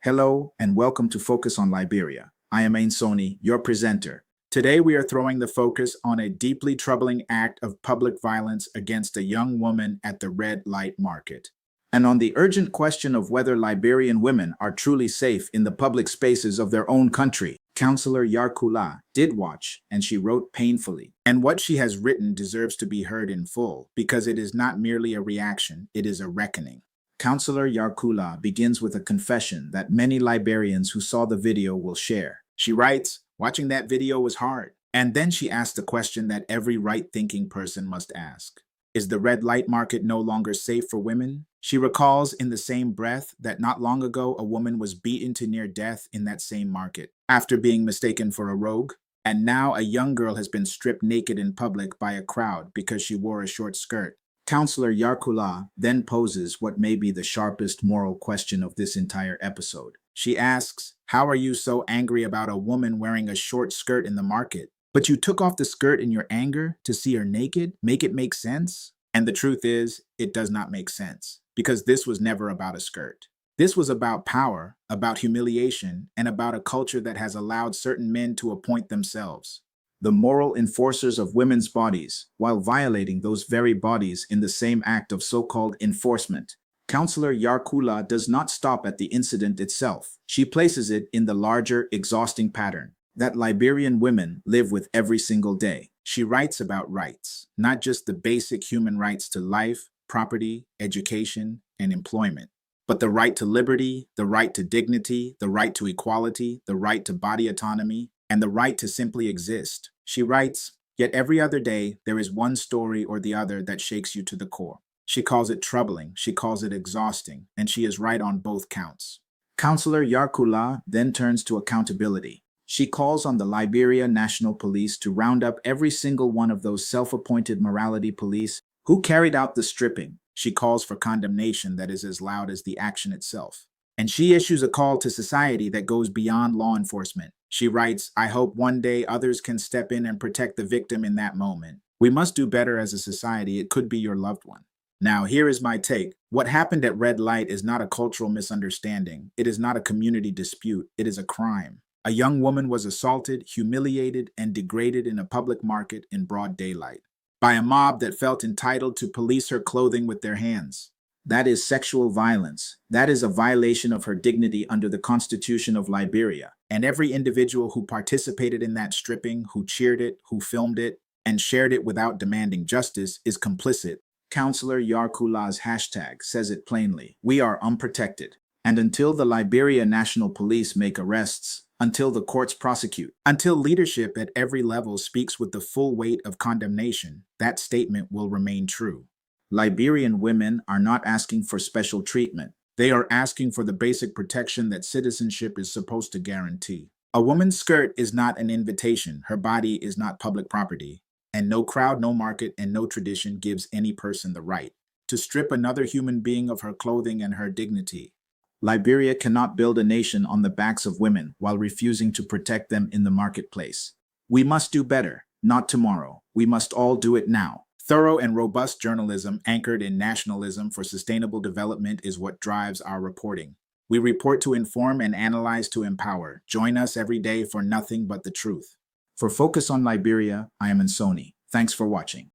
Hello and welcome to Focus on Liberia. I am Sony, your presenter. Today we are throwing the focus on a deeply troubling act of public violence against a young woman at the red light market, and on the urgent question of whether Liberian women are truly safe in the public spaces of their own country. Counselor Yarkula did watch, and she wrote painfully. And what she has written deserves to be heard in full, because it is not merely a reaction, it is a reckoning. Counselor Yarkula begins with a confession that many Liberians who saw the video will share. She writes, "Watching that video was hard." And then she asks the question that every right-thinking person must ask. Is the red light market no longer safe for women? She recalls in the same breath that not long ago a woman was beaten to near death in that same market after being mistaken for a rogue. And now a young girl has been stripped naked in public by a crowd because she wore a short skirt. Counselor Yarkula then poses what may be the sharpest moral question of this entire episode. She asks, how are you so angry about a woman wearing a short skirt in the market? But you took off the skirt in your anger to see her naked? Make it make sense? And the truth is, it does not make sense, because this was never about a skirt. This was about power, about humiliation, and about a culture that has allowed certain men to appoint themselves the moral enforcers of women's bodies, while violating those very bodies in the same act of so-called enforcement. Counselor Yarkula does not stop at the incident itself. She places it in the larger, exhausting pattern that Liberian women live with every single day. She writes about rights, not just the basic human rights to life, property, education, and employment, but the right to liberty, the right to dignity, the right to equality, the right to body autonomy, and the right to simply exist. She writes, yet every other day there is one story or the other that shakes you to the core. She calls it troubling, she calls it exhausting, and she is right on both counts. Counselor Yarkula then turns to accountability. She calls on the Liberia National Police to round up every single one of those self-appointed morality police who carried out the stripping. She calls for condemnation that is as loud as the action itself. And she issues a call to society that goes beyond law enforcement. She writes, I hope one day others can step in and protect the victim in that moment. We must do better as a society. It could be your loved one. Now, here is my take. What happened at Red Light is not a cultural misunderstanding. It is not a community dispute. It is a crime. A young woman was assaulted, humiliated, and degraded in a public market in broad daylight by a mob that felt entitled to police her clothing with their hands. That is sexual violence. That is a violation of her dignity under the Constitution of Liberia. And every individual who participated in that stripping, who cheered it, who filmed it, and shared it without demanding justice is complicit. Counselor Yarkula's hashtag says it plainly. We are unprotected. And until the Liberia National Police make arrests, until the courts prosecute, until leadership at every level speaks with the full weight of condemnation, that statement will remain true. Liberian women are not asking for special treatment. They are asking for the basic protection that citizenship is supposed to guarantee. A woman's skirt is not an invitation. Her body is not public property. And no crowd, no market, and no tradition gives any person the right to strip another human being of her clothing and her dignity. Liberia cannot build a nation on the backs of women while refusing to protect them in the marketplace. We must do better, not tomorrow. We must all do it now. Thorough and robust journalism anchored in nationalism for sustainable development is what drives our reporting. We report to inform and analyze to empower. Join us every day for nothing but the truth. For Focus on Liberia, I am Sony. Thanks for watching.